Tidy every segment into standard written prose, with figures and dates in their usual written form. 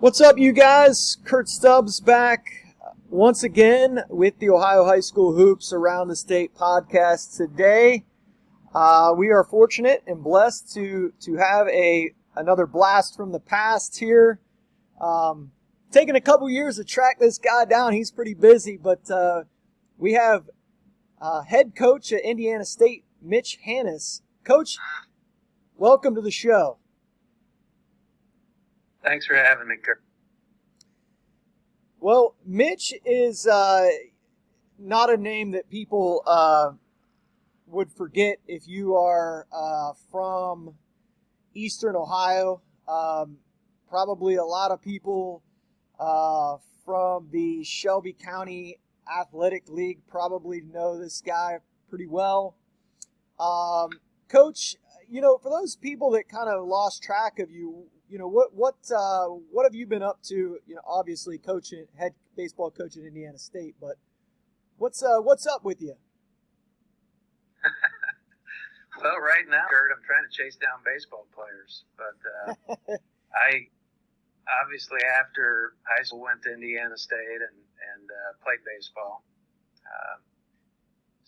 What's up, you guys? Kurt Stubbs back once again with the Ohio High School Hoops Around the State podcast today. We are fortunate and blessed to have another blast from the past here. Taking a couple years to track this guy down. He's pretty busy, but we have head coach at Indiana State, Mitch Hannahs. Coach, welcome to the show. Thanks for having me, Kurt. Well, Mitch is not a name that people would forget if you are from Eastern Ohio. Probably a lot of people from the Shelby County Athletic League probably know this guy pretty well. Coach, for those people that kind of lost track of you, what have you been up to? Obviously coaching, head baseball coach at Indiana State, but what's up with you? Well, right now, Kurt, I'm trying to chase down baseball players, but I obviously after high school went to Indiana State and played baseball.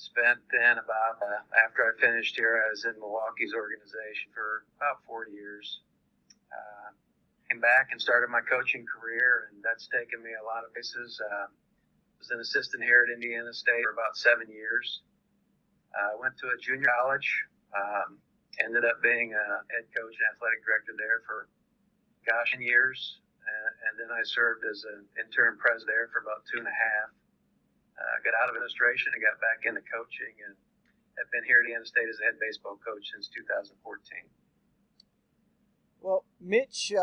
Spent then about after I finished here, I was in Milwaukee's organization for about 4 years. Came back and started my coaching career, and that's taken me a lot of places. Was an assistant here at Indiana State for about 7 years. Went to a junior college, ended up being a head coach and athletic director there for 10 years, and then I served as an interim president there for about 2.5. Got out of administration and got back into coaching, and have been here at Indiana State as a head baseball coach since 2014. Well, Mitch,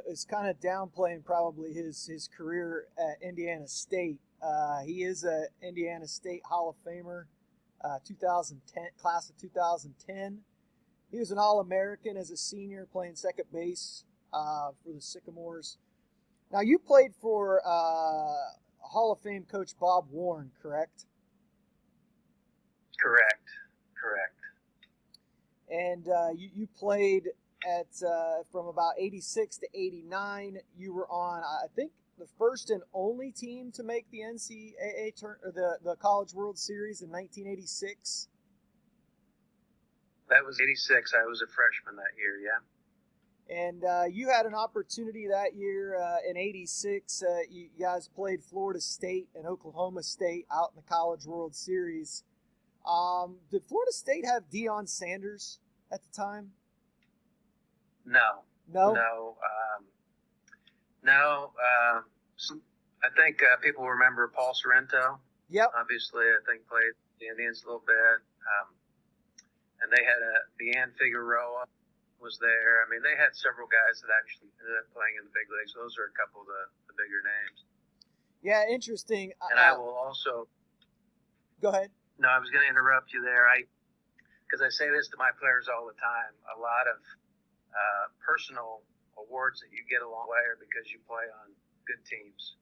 is kind of downplaying probably his career at Indiana State. He is a Indiana State Hall of Famer, 2010 class of 2010. He was an All-American as a senior, playing second base for the Sycamores. Now, you played for Hall of Fame coach Bob Warren, correct? Correct. And you played at from about 86 to 89. You were on, I think, the first and only team to make the NCAA the College World Series in 1986. That was 86. I was a freshman that year, yeah. And you had an opportunity that year in 86. You guys played Florida State and Oklahoma State out in the College World Series. Did Florida State have Deion Sanders at the time? No. I think people remember Paul Sorrento. Yep. Obviously, I think played the Indians a little bit. And they had Deanne Figueroa was there. I mean, they had several guys that actually ended up playing in the big leagues. Those are a couple of the bigger names. Yeah, interesting. And I will also... Go ahead. No, I was going to interrupt you there. Because I say this to my players all the time. A lot of personal awards that you get along the way are because you play on good teams.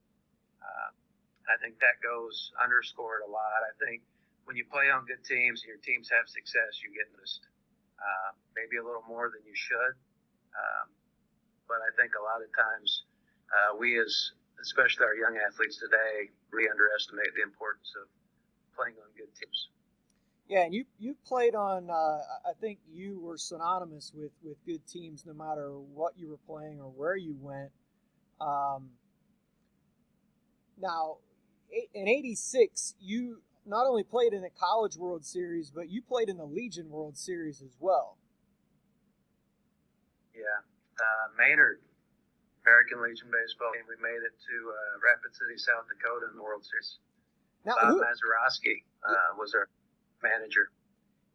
I think that goes underscored a lot. I think when you play on good teams and your teams have success, you get noticed. Maybe a little more than you should. But I think a lot of times we, especially our young athletes today, really underestimate the importance of playing on good teams. Yeah, and you played on, I think you were synonymous with good teams no matter what you were playing or where you went. Now, in 86, you not only played in the College World Series, but you played in the Legion World Series as well. Yeah. Maynard, American Legion baseball team, we made it to Rapid City, South Dakota in the World Series. Now, Bob Mazeroski was our manager.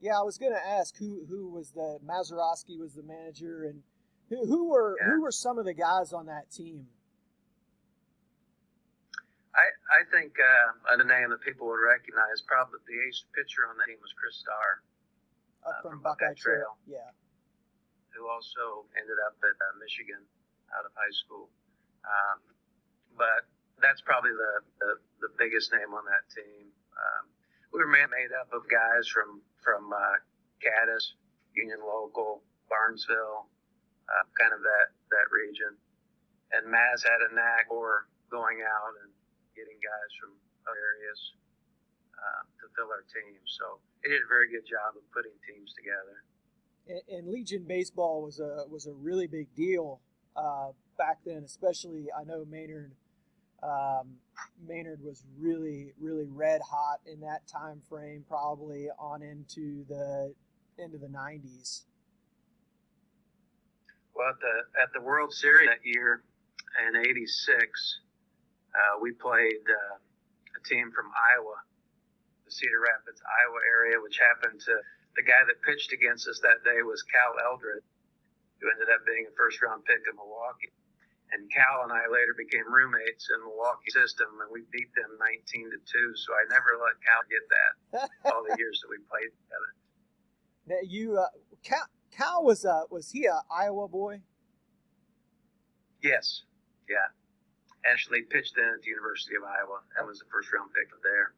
Yeah, I was going to ask who was the Mazeroski was the manager, and who were some of the guys on that team? I think a name that people would recognize, probably the ace pitcher on that team was Chris Starr from Buckeye Trail. Yeah. Who also ended up at Michigan out of high school. But that's probably the biggest name on that team. We were made up of guys from Caddis, Union Local, Barnesville, kind of that region. and Maz had a knack for going out and getting guys from other areas to fill our team. So he did a very good job of putting teams together. And Legion baseball was a really big deal back then, especially. I know Maynard was really, really red hot in that time frame, probably on into the 90s. Well, at the World Series that year in '86, we played a team from Iowa, the Cedar Rapids, Iowa area, which happened to the guy that pitched against us that day was Cal Eldred, who ended up being a first-round pick of Milwaukee. And Cal and I later became roommates in Milwaukee system, and we beat them 19-2. So I never let Cal get that all the years that we played together. Now Cal was he a Iowa boy? Yes, yeah. Actually pitched in at the University of Iowa and was the first-round pick there.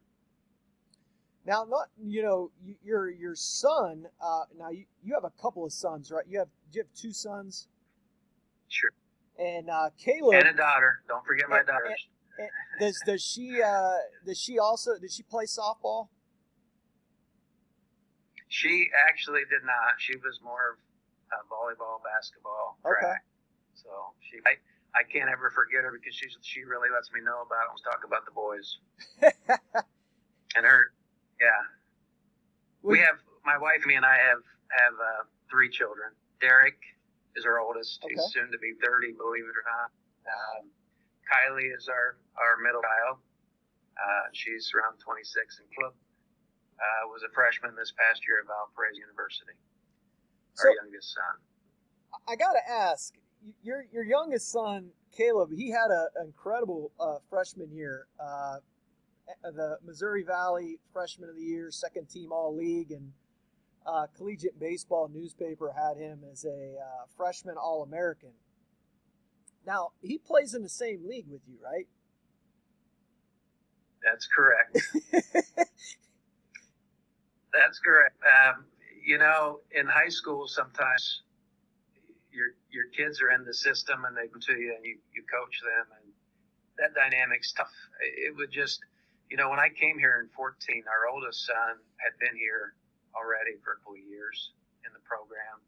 Now, your son. Now you have a couple of sons, right? You have two sons. Sure. And Caleb and a daughter. Don't forget my daughters. Does she play softball? She actually did not. She was more of volleyball, basketball, track. So I can't ever forget her because she really lets me know about it. Let's talk about the boys. And her. Yeah. We have, my wife, me, and I have 3 children. Derek is our oldest. Okay. He's soon to be 30, believe it or not. Kylie is our middle child. She's around 26 and club. Was a freshman this past year at Valparaiso University. Our youngest son. I got to ask, your youngest son, Caleb, he had an incredible freshman year. The Missouri Valley Freshman of the Year, second team All-League, and Collegiate Baseball newspaper had him as a freshman All-American. Now, he plays in the same league with you, right? That's correct. That's correct. In high school, sometimes your kids are in the system and they come to you and you coach them, and that dynamic's tough. It would just, when I came here in 14, our oldest son had been here already for a couple of years in the program.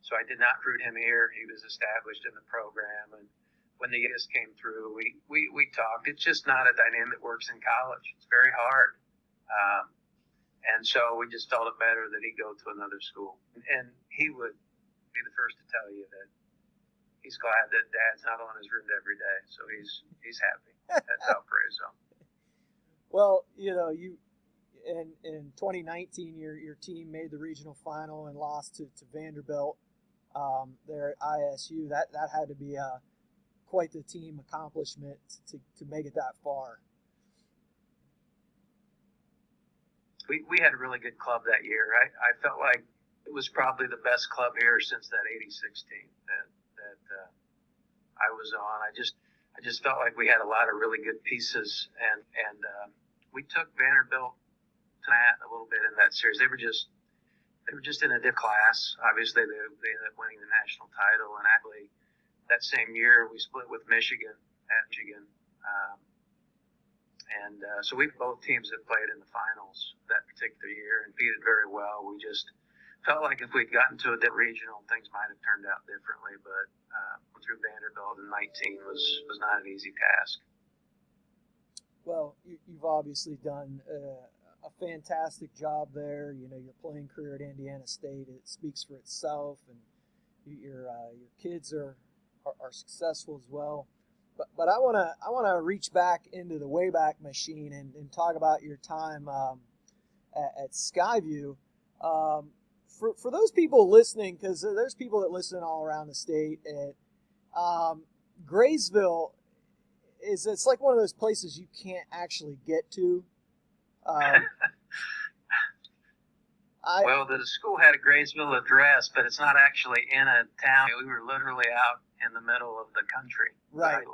So I did not recruit him here. He was established in the program. And when the youngest came through, we talked. It's just not a dynamic that works in college. It's very hard. And so we just felt it better that he go to another school. And he would be the first to tell you that he's glad that Dad's not on his room every day. So he's happy at Valparaiso. Well, you in 2019, your team made the regional final and lost to Vanderbilt there at ISU. That had to be quite the team accomplishment to make it that far. We had a really good club that year. I felt like it was probably the best club here since that '86 team that I was on. I just felt like we had a lot of really good pieces, and we took Vanderbilt to that a little bit in that series. They were just in a different class. Obviously, they ended up winning the national title, and actually that same year we split with Michigan at Michigan. So both teams have played in the finals that particular year and competed very well. We just felt like if we'd gotten to a regional, things might have turned out differently. But through Vanderbilt in 19 was not an easy task. Well, you've obviously done a fantastic job there. Your playing career at Indiana State, it speaks for itself, and your kids are successful as well. But I wanna reach back into the Wayback Machine and talk about your time at Skyvue. For those people listening, because there's people that listen all around the state. Graysville it's like one of those places you can't actually get to. Well, the school had a Graysville address, but it's not actually in a town. We were literally out in the middle of the country. Right.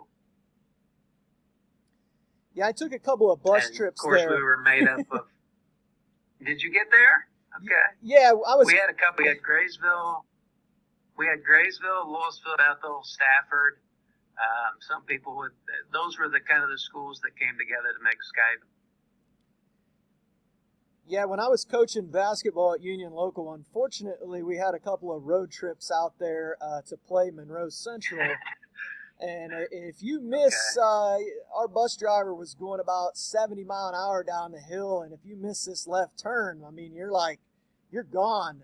Yeah, I took a couple of bus trips there. Of course, we were made up of... Did you get there? Okay. Yeah, We had a couple. We had Graysville, Louisville, Bethel, Stafford. Some people would. Those were the kind of the schools that came together to make Skyvue. Yeah, when I was coaching basketball at Union Local, unfortunately, we had a couple of road trips out there to play Monroe Central. And if you miss, our bus driver was going about 70 mile an hour down the hill, and if you miss this left turn, I mean, you're gone.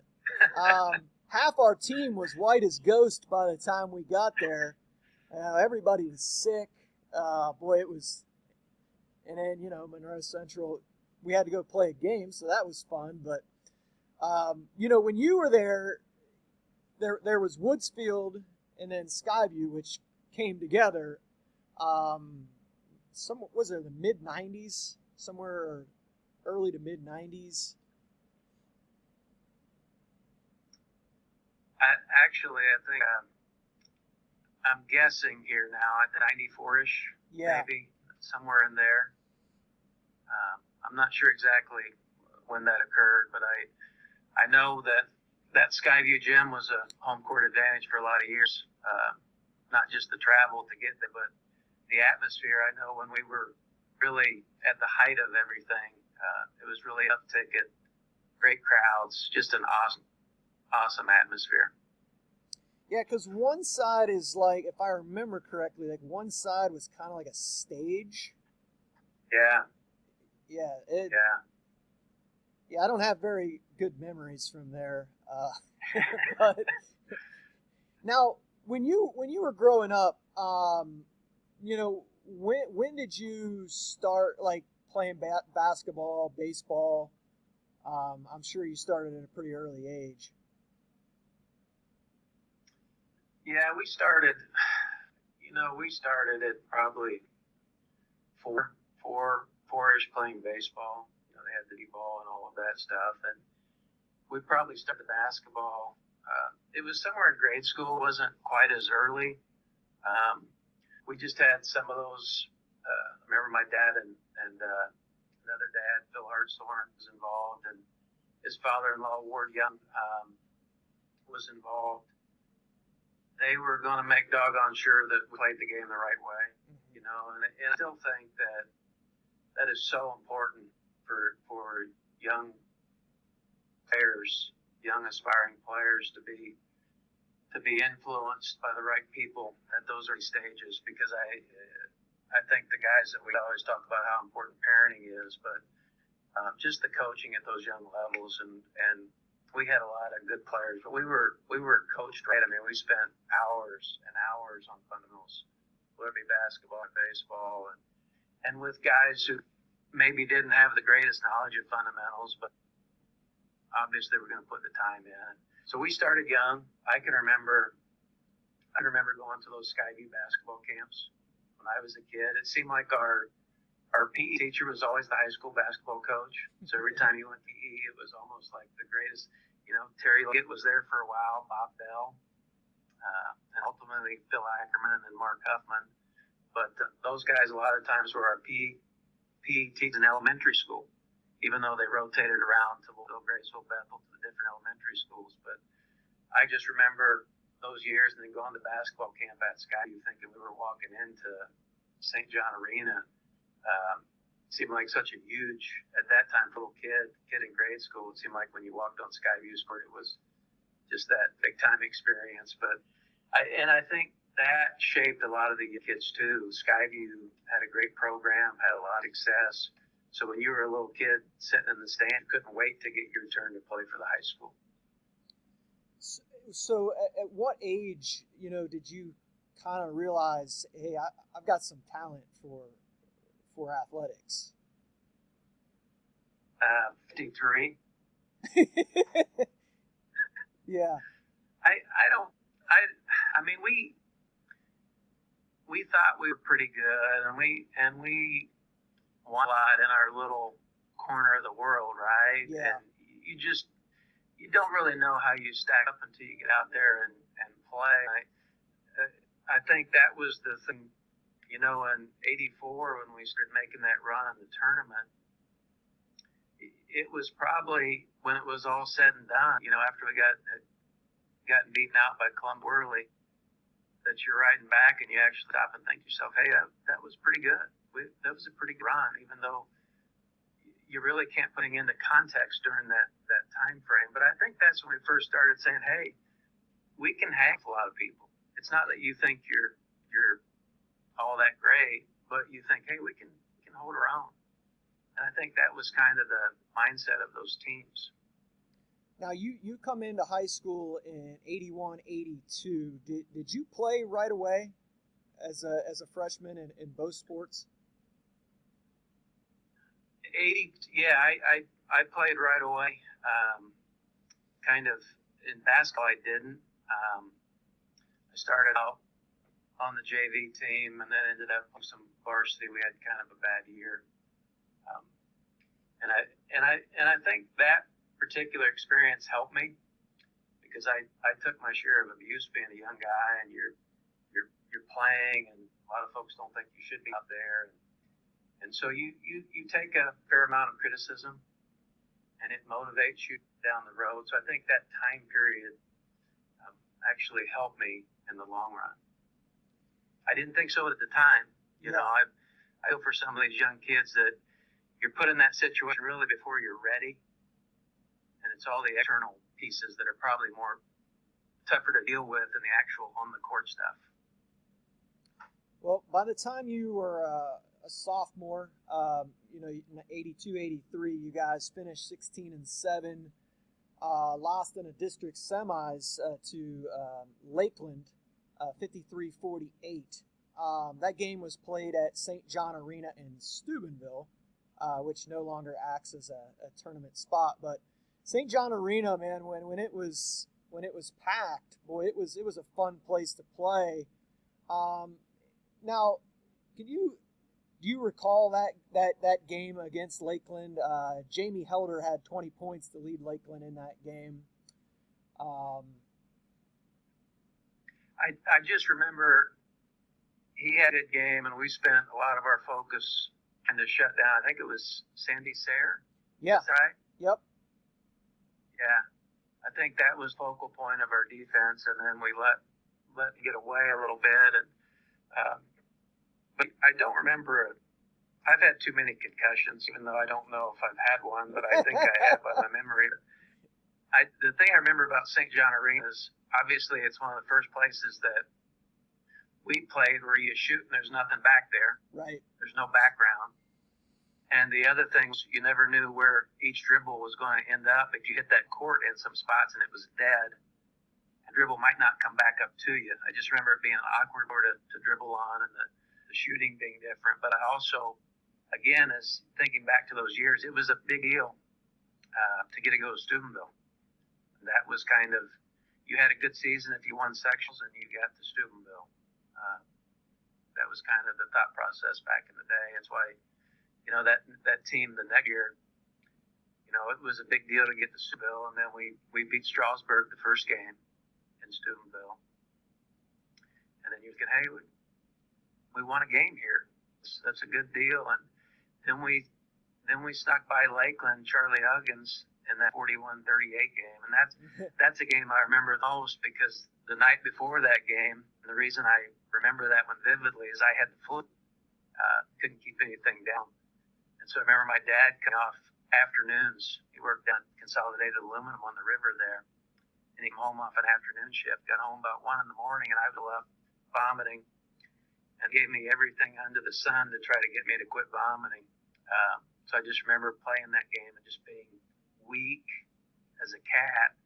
Half our team was white as ghost by the time we got there. Everybody was sick. Boy, it was. And then, Monroe Central, we had to go play a game, so that was fun. But, when you were there was Woodsfield and then Skyvue, which came together. Was it the mid 90s, somewhere early to mid 90s? I think I'm guessing here now at 94ish, maybe somewhere in there. I'm not sure exactly when that occurred, but I know that Skyvue gym was a home court advantage for a lot of years. Not just the travel to get there, but the atmosphere. I know when we were really at the height of everything, it was really uptick at great crowds, just an awesome atmosphere. Yeah, because one side is like, if I remember correctly, like one side was kind of like a stage. Yeah. Yeah. Yeah, I don't have very good memories from there. But now, when you were growing up, when did you start like playing basketball, baseball? I'm sure you started at a pretty early age. Yeah, we started at probably four-ish playing baseball. They had the D-ball and all of that stuff, and we probably started basketball. It was somewhere in grade school. It wasn't quite as early. We just had some of those. I remember my dad and another dad, Phil Hartshorn, was involved, and his father-in-law, Ward Young, was involved. They were going to make doggone sure that we played the game the right way, and I still think that is so important for young players, young aspiring players to be influenced by the right people at those early stages, because I think the guys that we always talk about how important parenting is, but just the coaching at those young levels, and we had a lot of good players, but we were coached right. I mean, we spent hours and hours on fundamentals, whether it be basketball or baseball, and with guys who maybe didn't have the greatest knowledge of fundamentals, but obviously we're going to put the time in. So we started young. I remember going to those Skyvue basketball camps when I was a kid. It seemed like our PE teacher was always the high school basketball coach. So every time you went to PE, it was almost like the greatest. Terry Liggett was there for a while, Bob Bell, and ultimately Phil Ackerman and Mark Huffman. But those guys a lot of times were our PE teachers in elementary school, even though they rotated around to Graysville, Bethel, to the different elementary schools. But I just remember those years, and then going to basketball camp at Skyvue, thinking we were walking into St. John Arena. Seemed like such a huge, at that time, for a little kid in grade school. It seemed like when you walked on Skyvue Sport, it was just that big time experience. But I think that shaped a lot of the kids too. Skyvue had a great program, had a lot of success. So when you were a little kid sitting in the stand, you couldn't wait to get your turn to play for the high school. So at what age, did you kind of realize, hey, I've got some talent for athletics? 53. Yeah. I mean, we thought we were pretty good, and we won a lot in our little corner of the world, right? Yeah. And you don't really know how you stack up until you get out there and play. I think that was the thing, in 84 when we started making that run in the tournament. It was probably when it was all said and done, after we gotten beaten out by Columbus Wehrle, that you're riding back and you actually stop and think to yourself, hey, that was pretty good. That was a pretty good run, even though you really can't put it into context during that time frame. But I think that's when we first started saying, hey, we can hang with a lot of people. It's not that you think you're all that great, but you think, hey, we can hold our own. And I think that was kind of the mindset of those teams. Now, you come into high school in 81, 82. Did you play right away as a freshman in both sports? 80, yeah, I played right away. Kind of in basketball, I didn't. I started out on the JV team and then ended up with some varsity. We had kind of a bad year. And I think that particular experience helped me because I took my share of abuse being a young guy, and you're playing, and a lot of folks don't think you should be out there, and so you take a fair amount of criticism, and it motivates you down the road. So I think that time period actually helped me in the long run. I didn't think so at the time. You know, I feel for some of these young kids that you're put in that situation really before you're ready. And it's all the external pieces that are probably more tougher to deal with than the actual on the court stuff. Well, by the time you were a sophomore, in 82, 83, you guys finished 16-7, lost in a district semis to Lakeland, 53-48. That game was played at St. John Arena in Steubenville, which no longer acts as a tournament spot, but St. John Arena, man, when it was packed, boy, it was a fun place to play. Now, do you recall that game against Lakeland? Jamie Helder had 20 points to lead Lakeland in that game. I just remember he had a game, and we spent a lot of our focus and to shut down. I think it was Sandy Sayre. Yeah. Is that right? Yep. Yeah, I think that was focal point of our defense, and then we let get away a little bit. And but I don't remember. I've had too many concussions, even though I don't know if I've had one, but I think I have by my memory. The thing I remember about St. John Arena is obviously it's one of the first places that we played where you shoot and there's nothing back there. Right. There's no background. And the other things, you never knew where each dribble was going to end up. If you hit that court in some spots and it was dead, a dribble might not come back up to you. I just remember it being awkward to dribble on and the shooting being different. But I also, again, as thinking back to those years, it was a big deal to get to go to Steubenville. And that was kind of, you had a good season if you won sectionals and you got to Steubenville. That was kind of the thought process back in the day. That's why, that team the next year, it was a big deal to get to Steubenville, and then we beat Strasburg the first game in Steubenville. And then you can, hey, we won a game here. That's a good deal. And then we snuck by Lakeland, Charlie Huggins, in that 41-38 game. And that's a game I remember the most because the night before that game, and the reason I remember that one vividly is I had the flu. Couldn't keep anything down. And so I remember my dad coming off afternoons. He worked on consolidated aluminum on the river there. And he came home off an afternoon shift, got home about 1 a.m, and I was up vomiting and gave me everything under the sun to try to get me to quit vomiting. So I just remember playing that game and just being weak as a cat.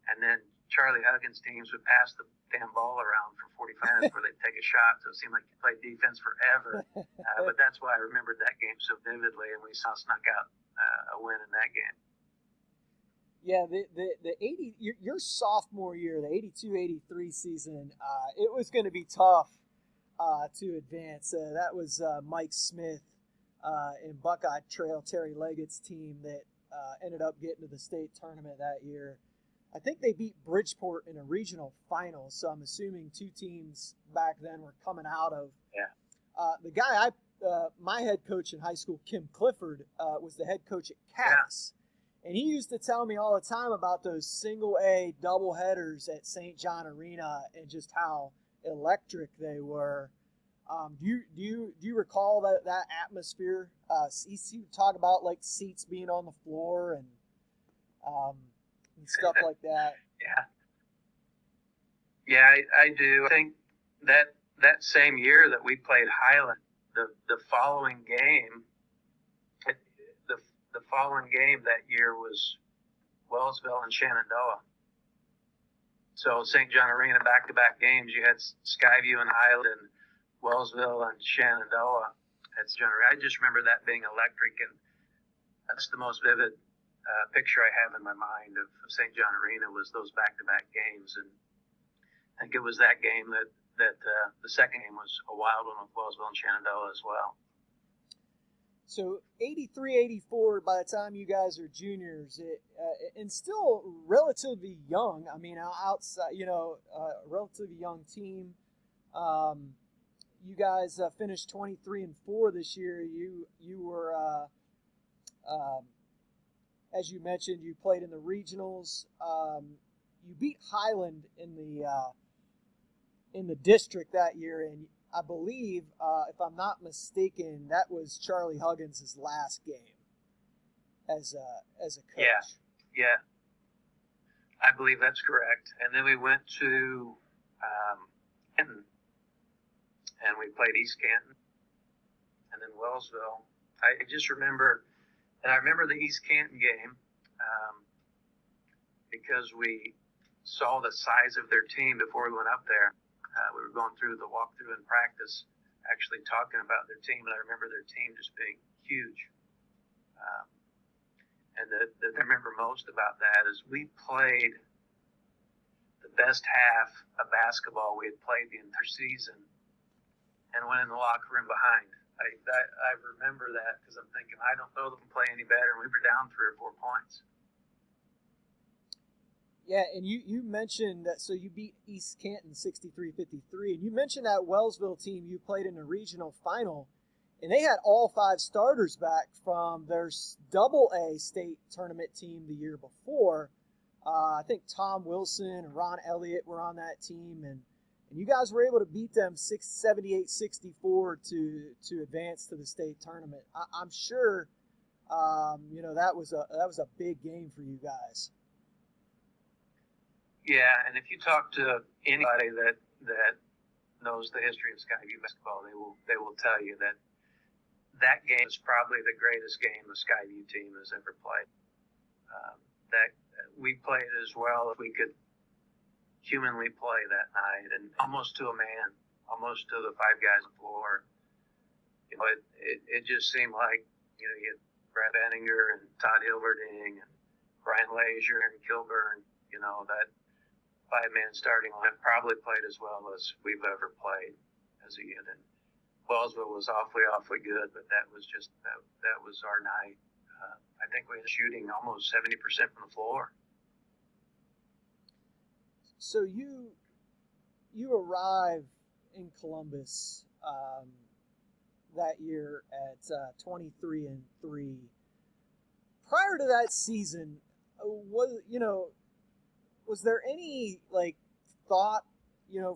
And then Charlie Huggins' teams would pass the damn ball around for 45 minutes where they'd take a shot. So it seemed like you played defense forever. But that's why I remembered that game so vividly, and we snuck out a win in that game. Yeah, the 80 your sophomore year, the 82-83 season, it was going to be tough to advance. That was Mike Smith and Buckeye Trail, Terry Leggett's team that ended up getting to the state tournament that year. I think they beat Bridgeport in a regional final, so I'm assuming two teams back then were coming out of. Yeah. The guy my head coach in high school, Kim Clifford, was the head coach at Cass. Yeah. And he used to tell me all the time about those single A double headers at St. John Arena and just how electric they were. Do you recall that atmosphere? You talk about like seats being on the floor and stuff like that. Yeah, I do. I think that same year that we played Highland, the following game, the following game that year was Wellsville and Shenandoah. So St. John Arena, back-to-back games. You had Skyvue and Highland, and Wellsville and Shenandoah. At John Arena. I just remember that being electric, and that's the most vivid picture I have in my mind of St. John Arena was those back-to-back games. And I think it was that game that the second game was a wild one with Wellsville and Shenandoah as well. So 83-84, by the time you guys are juniors, and still relatively young. I mean, outside, relatively young team. You guys finished 23-4 this year. You were, as you mentioned, you played in the regionals. You beat Highland in the district that year, and I believe, if I'm not mistaken, that was Charlie Huggins' last game as a coach. Yeah, I believe that's correct. And then we went to Canton, and we played East Canton, and then Wellsville. I just remember, and I remember the East Canton game because we saw the size of their team before we went up there. We were going through the walkthrough in practice, actually talking about their team, and I remember their team just being huge. And the I remember most about that is we played the best half of basketball we had played the entire season and went in the locker room behind. I remember that because I'm thinking, I don't know that we can play any better, and we were down 3 or 4 points. Yeah, and you mentioned that, so you beat East Canton 63-53, and you mentioned that Wellsville team you played in the regional final, and they had all 5 starters back from their double-A state tournament team the year before. I think Tom Wilson and Ron Elliott were on that team, and you guys were able to beat them 78-64 to advance to the state tournament. I'm sure, that was a big game for you guys. Yeah, and if you talk to anybody that knows the history of Skyvue basketball, they will tell you that game is probably the greatest game the Skyvue team has ever played. That we played as well as we could humanly play that night, and almost to a man, almost to the 5 guys on the floor. It just seemed like you had Brad Benninger and Todd Hilverding and Brian Leasure and Kilburn. That 5-man starting line probably played as well as we've ever played as a unit. Wellsville was awfully good, but that was our night. I think we were shooting almost 70% from the floor. So you arrive in Columbus that year at 23-3. Prior to that season, was there any thought,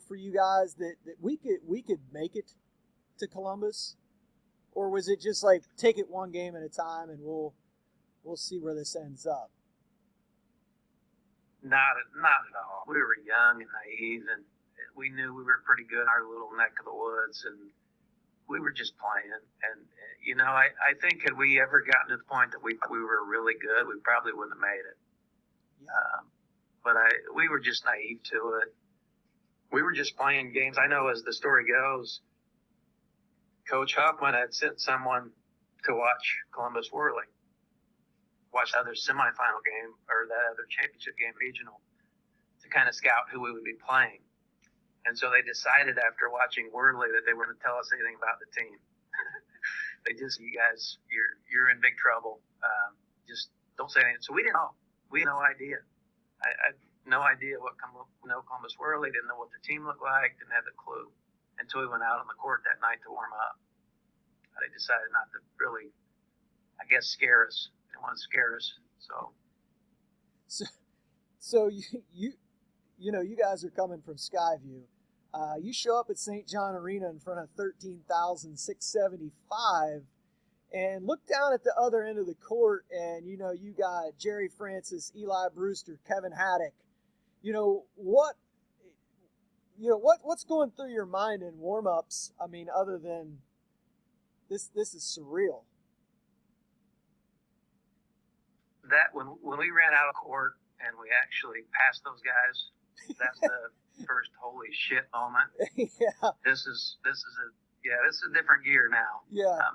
for you guys that we could make it to Columbus, or was it just take it one game at a time and we'll see where this ends up? Not at all. We were young and naive, and we knew we were pretty good in our little neck of the woods, and we were just playing. And I think had we ever gotten to the point that we were really good, we probably wouldn't have made it. Yeah. But we were just naive to it. We were just playing games. I know as the story goes, Coach Huffman had sent someone to watch Columbus Wehrle, watch the other semifinal game or that other championship game, regional, to kind of scout who we would be playing. And so they decided after watching Wehrle that they weren't going to tell us anything about the team. They just, you guys, you're in big trouble. Just don't say anything. So we didn't know. We had no idea. I had no idea what Columbus Wehrle, didn't know what the team looked like, didn't have a clue until we went out on the court that night to warm up. They decided not to really, I guess, scare us. They didn't want to scare us. So you guys are coming from Skyvue. You show up at St. John Arena in front of 13,675 and look down at the other end of the court, and, you got Jerry Francis, Eli Brewster, Kevin Haddock. What's going through your mind in warm-ups? I mean, other than this is surreal. That when we ran out of court and we actually passed those guys, that's the first holy shit moment. Yeah. This is a different gear now. Yeah.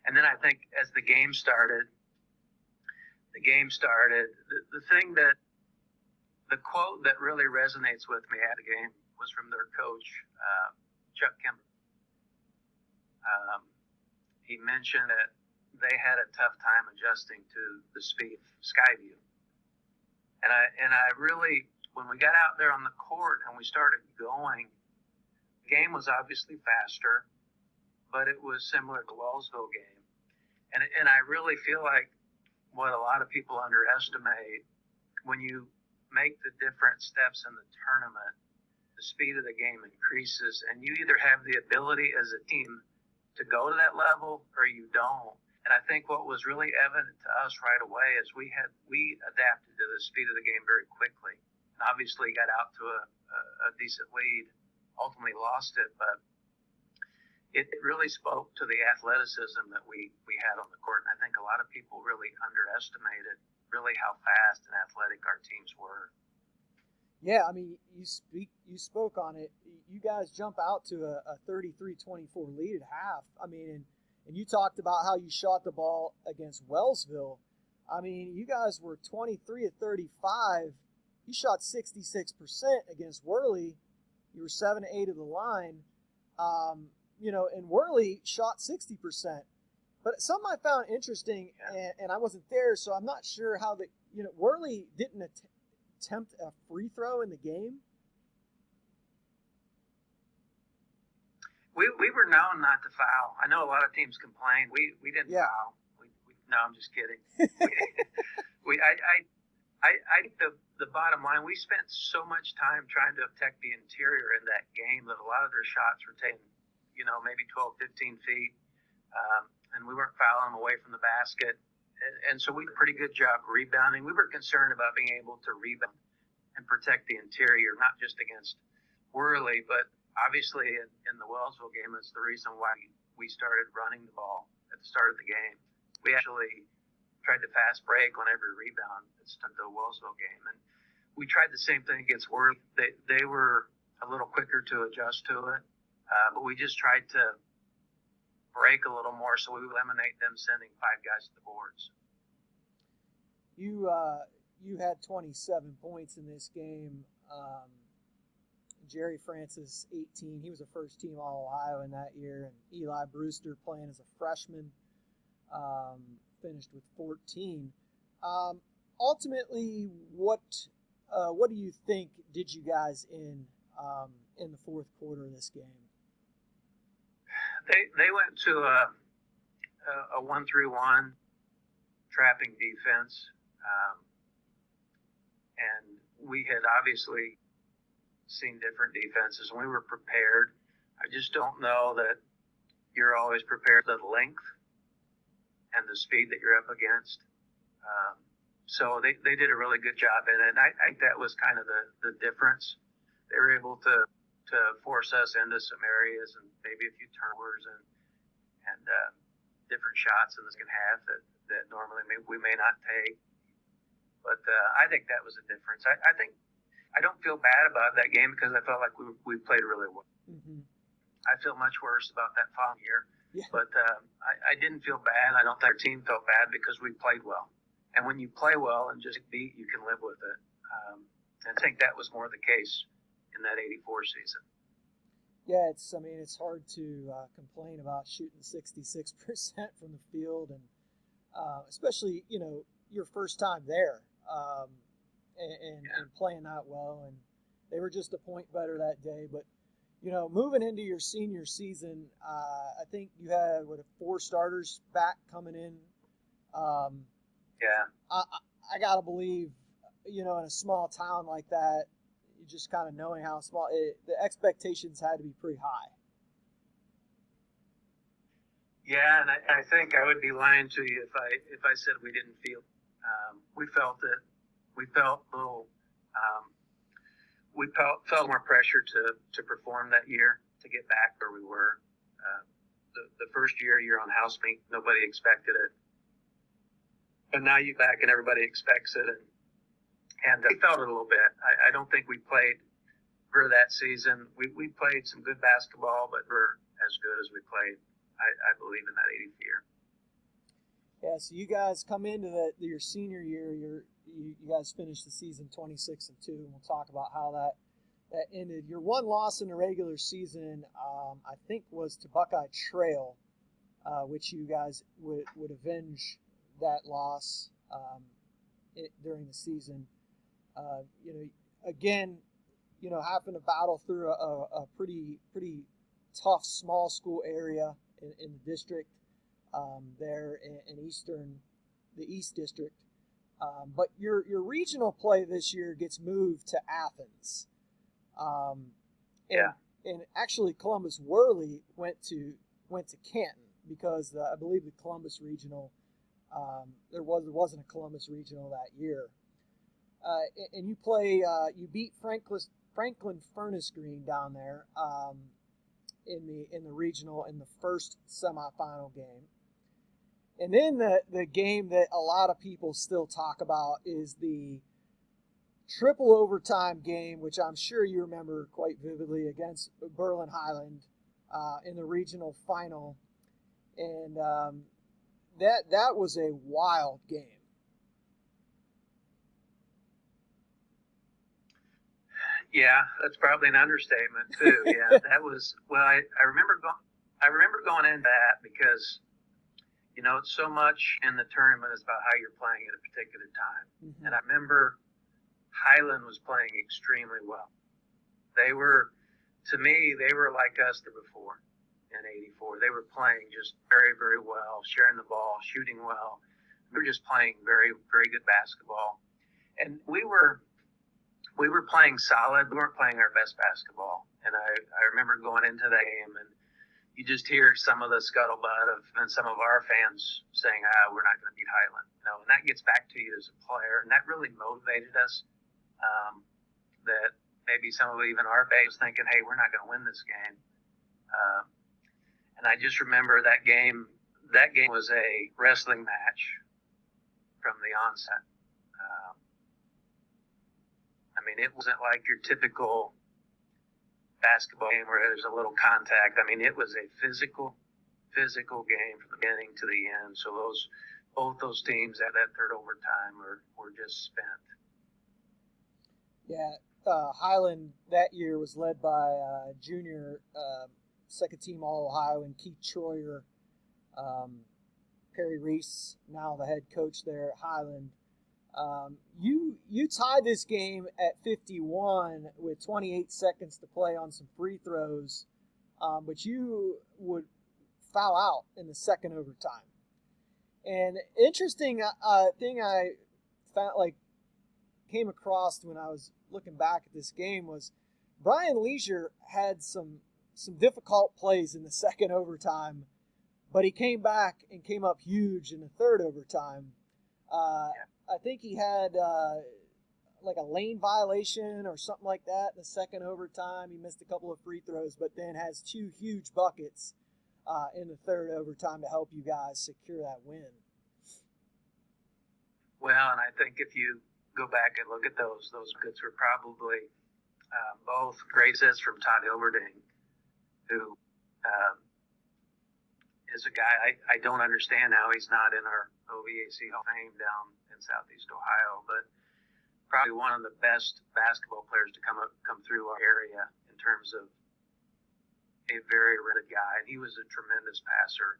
And then I think as the game started, the thing the quote that really resonates with me at the game was from their coach, Chuck Kimber. He mentioned that they had a tough time adjusting to the speed of Skyvue. And I really, when we got out there on the court and we started going, the game was obviously faster, but it was similar to the Wellsville game. And I really feel like what a lot of people underestimate, when you make the different steps in the tournament, the speed of the game increases, and you either have the ability as a team to go to that level or you don't. And I think what was really evident to us right away is we adapted to the speed of the game very quickly, and obviously got out to a decent lead, ultimately lost it, but it really spoke to the athleticism that we had on the court. And I think a lot of people really underestimated really how fast and athletic our teams were. Yeah, I mean, you spoke on it. You guys jump out to a 33-24 lead at half. I mean, and you talked about how you shot the ball against Wellsville. I mean, you guys were 23 of 35. You shot 66% against Wehrle. You were 7 of 8 of the line. And Wehrle shot 60%. But something I found interesting, and I wasn't there, so I'm not sure how Wehrle didn't attempt a free throw in the game. We were known not to foul. I know a lot of teams complain. We didn't foul. No, I'm just kidding. I think the bottom line, we spent so much time trying to protect the interior in that game that a lot of their shots were taken, maybe 12, 15 feet, and we weren't fouling them away from the basket. And so we did a pretty good job rebounding. We were concerned about being able to rebound and protect the interior, not just against Wehrle, but obviously in the Wellsville game, that's the reason why we started running the ball at the start of the game. We actually tried to fast break on every rebound at the Wellsville game. And we tried the same thing against Wehrle. They were a little quicker to adjust to it, but we just tried to break a little more so we would eliminate them sending 5 guys to the boards. You had 27 points in this game. Jerry Francis, 18. He was a first-team All-Ohio in that year. And Eli Brewster, playing as a freshman, finished with 14. Ultimately, what do you think did you guys in the fourth quarter of this game? They went to a 1-3-1 trapping defense, and we had obviously seen different defenses, and we were prepared. I just don't know that you're always prepared for the length and the speed that you're up against. So they did a really good job in it, and I think that was kind of the difference. They were able to force us into some areas and maybe a few turnovers and different shots in the second half that normally we may not take. But I think that was a difference. I think I don't feel bad about that game because I felt like we played really well. Mm-hmm. I feel much worse about that following year. Yeah. But I didn't feel bad. I don't think our team felt bad because we played well. And when you play well and just beat, you can live with it. I think that was more the case in that 84 season. Yeah, it's hard to complain about shooting 66% from the field, and especially, your first time there and playing that well. And they were just a point better that day. But, moving into your senior season, I think you had, 4 starters back coming in. Yeah. I got to believe, in a small town like that, you just kind of knowing how small the expectations had to be pretty high. Yeah, and I think I would be lying to you if I said we didn't feel. We felt it. We felt a little. We felt more pressure to perform that year, to get back where we were. The first year you're on house meet, nobody expected it, but now you're back and everybody expects it, and we felt it a little bit. I don't think we played for that season. We played some good basketball, but we're as good as we played. I believe in that 80th year. Yeah, so you guys come into your senior year. You guys finished the season 26-2, and we'll talk about how that ended. Your one loss in the regular season, I think, was to Buckeye Trail, which you guys would avenge that loss during the season. Again, having to battle through a pretty tough small school area in the district there in the East District. But your regional play this year gets moved to Athens. And actually Columbus Wehrle went to Canton because I believe the Columbus regional there wasn't a Columbus regional that year. And you beat Franklin Furnace Green down there in the regional in the first semifinal game. And then the game that a lot of people still talk about is the triple overtime game, which I'm sure you remember quite vividly, against Berlin Highland in the regional final. And that was a wild game. Yeah, that's probably an understatement too. Yeah, that was I remember going into that because so much in the tournament is about how you're playing at a particular time. Mm-hmm. And I remember Highland was playing extremely well. They were like us the before in '84. They were playing just very, very well, sharing the ball, shooting well. We were just playing very, very good basketball. And we were playing solid. We weren't playing our best basketball. And I remember going into that game, and you just hear some of the scuttlebutt and some of our fans saying, we're not going to beat Highland. And that gets back to you as a player. And that really motivated us, that maybe some of even our base was thinking, hey, we're not going to win this game. And I just remember that game. That game was a wrestling match from the onset. It wasn't like your typical basketball game where there's a little contact. It was a physical game from the beginning to the end. So both those teams at that third overtime were just spent. Yeah, Highland that year was led by junior second team All-Ohioan Keith Troyer, Perry Reese, now the head coach there at Highland. You tied this game at 51 with 28 seconds to play on some free throws, but you would foul out in the second overtime. And interesting thing I found, came across when I was looking back at this game was Brian Leasure had some difficult plays in the second overtime, but he came back and came up huge in the third overtime. I think he had a lane violation or something like that in the second overtime. He missed a couple of free throws, but then has two huge buckets in the third overtime to help you guys secure that win. Well, and I think if you go back and look at those buckets were probably both great assists from Todd Hilverding, who is a guy I don't understand how he's not in our OVAC Hall of Fame down in Southeast Ohio, but probably one of the best basketball players to come through our area in terms of a very rated guy. And he was a tremendous passer.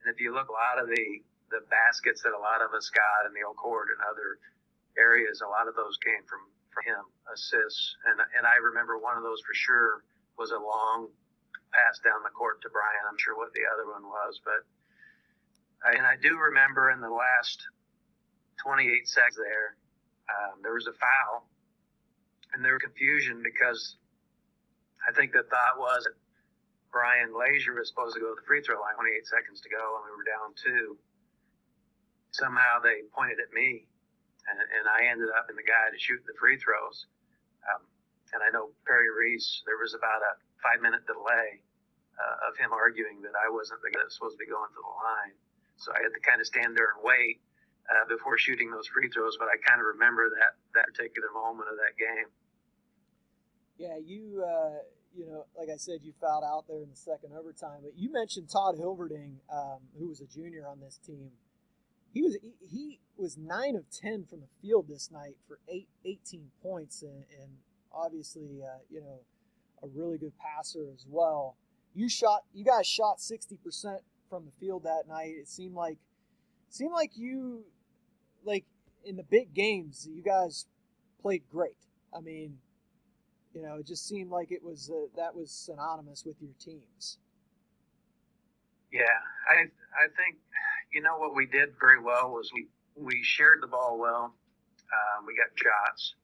And if you look, a lot of the baskets that a lot of us got in the old court and other areas, a lot of those came from him, assists. And I remember one of those for sure was a long pass down the court to Brian. I'm sure what the other one was, but I do remember in the last 28 seconds there was a foul, and there was confusion because I think the thought was that Leasure was supposed to go to the free throw line, 28 seconds to go, and we were down 2. Somehow they pointed at me, and I ended up in the guy to shoot the free throws. And I know Perry Reese, there was about a 5-minute delay of him arguing that I wasn't the guy that was supposed to be going to the line. So I had to kind of stand there and wait before shooting those free throws, but I kind of remember that particular moment of that game. Yeah, like I said, you fouled out there in the second overtime. But you mentioned Todd Hilverding, who was a junior on this team. He was 9 of 10 from the field this night for 18 points, and obviously, a really good passer as well. You guys shot 60% from the field that night. It seemed like you, like in the big games, you guys played great. I mean, it just seemed like it was that was synonymous with your teams. Yeah, I think what we did very well was we shared the ball well. We got shots.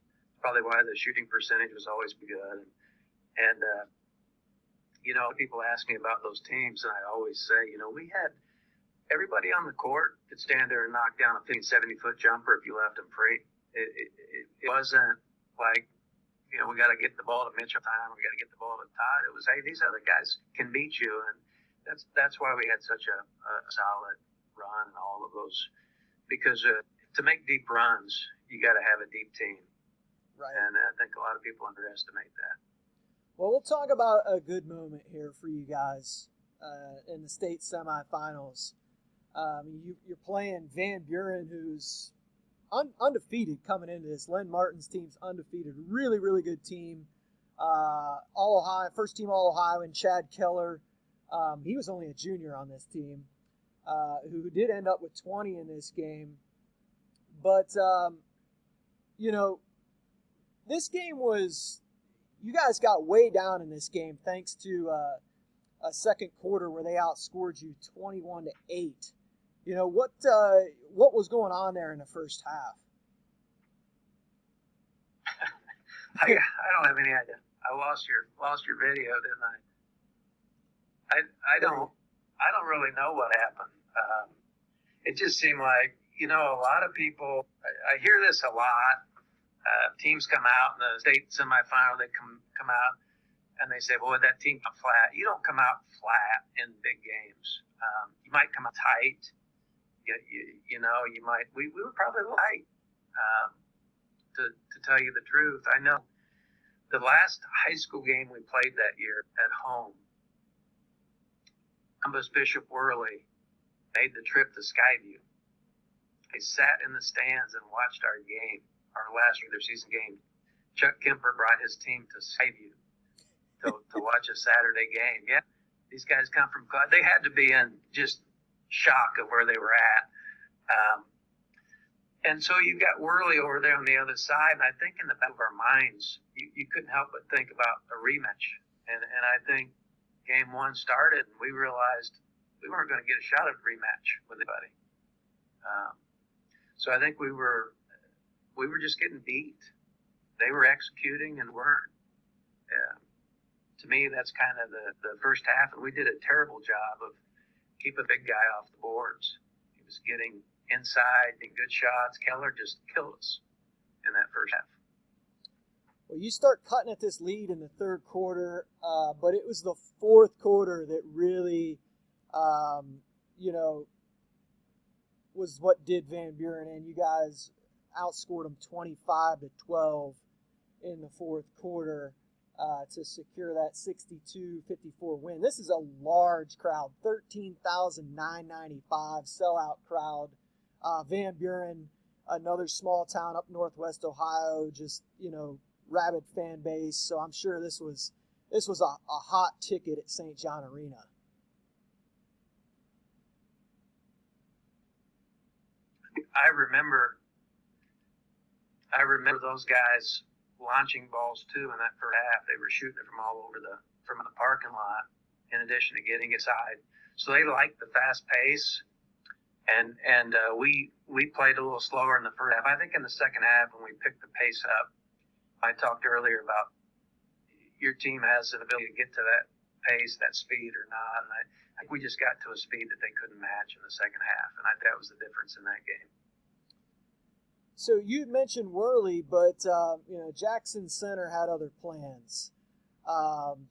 Probably why the shooting percentage was always good. And people ask me about those teams, and I always say, we had everybody on the court could stand there and knock down a 70-foot jumper if you left them free. It wasn't like, we got to get the ball to Mitch on time, we got to get the ball to Todd. It was, hey, these other guys can beat you, and that's why we had such a solid run and all of those. Because to make deep runs, you got to have a deep team. Right. And I think a lot of people underestimate that. Well, we'll talk about a good moment here for you guys in the state semifinals. You're playing Van Buren, who's undefeated coming into this. Len Martin's team's undefeated. Really, really good team. All-Ohio, first team All-Ohio, and Chad Keller. He was only a junior on this team, who did end up with 20 in this game. But, this game was, you guys got way down in this game thanks to a second quarter where they outscored you 21-8. What was going on there in the first half? I don't have any idea. I lost your video, didn't I? I don't really know what happened. It just seemed like, a lot of people, I hear this a lot. Teams come out in the state semifinal, they come out and they say, well, that team come flat. You don't come out flat in big games. You might come out tight. You might, we were probably light, to tell you the truth. I know the last high school game we played that year at home, Columbus Wehrle made the trip to Skyvue. They sat in the stands and watched our game. Our last regular season game. Chuck Kemper brought his team to Skyvue to watch a Saturday game. Yeah, these guys come from, they had to be in just shock of where they were at. And so you got Wehrle over there on the other side, and I think in the back of our minds, you couldn't help but think about a rematch. And I think game 1 started, and we realized we weren't going to get a shot at a rematch with anybody. So I think we were just getting beat. They were executing and weren't. To me, that's kind of the first half, and we did a terrible job of keeping the big guy off the boards. He was getting inside, getting good shots. Keller just killed us in that first half. Well, you start cutting at this lead in the third quarter, but it was the fourth quarter that really, was what did Van Buren in. You guys outscored them 25-12 in the fourth quarter to secure that 62-54 win. This is a large crowd, 13,995 sellout crowd. Van Buren, another small town up northwest Ohio, just rabid fan base. So I'm sure this was a hot ticket at St. John Arena. I remember those guys launching balls too in that first half. They were shooting it from all over from the parking lot, in addition to getting inside. So they liked the fast pace, and we played a little slower in the first half. I think in the second half when we picked the pace up, I talked earlier about your team has an ability to get to that pace, that speed or not. And I think we just got to a speed that they couldn't match in the second half. And I think that was the difference in that game. So you mentioned Wehrle, but Jackson Center had other plans.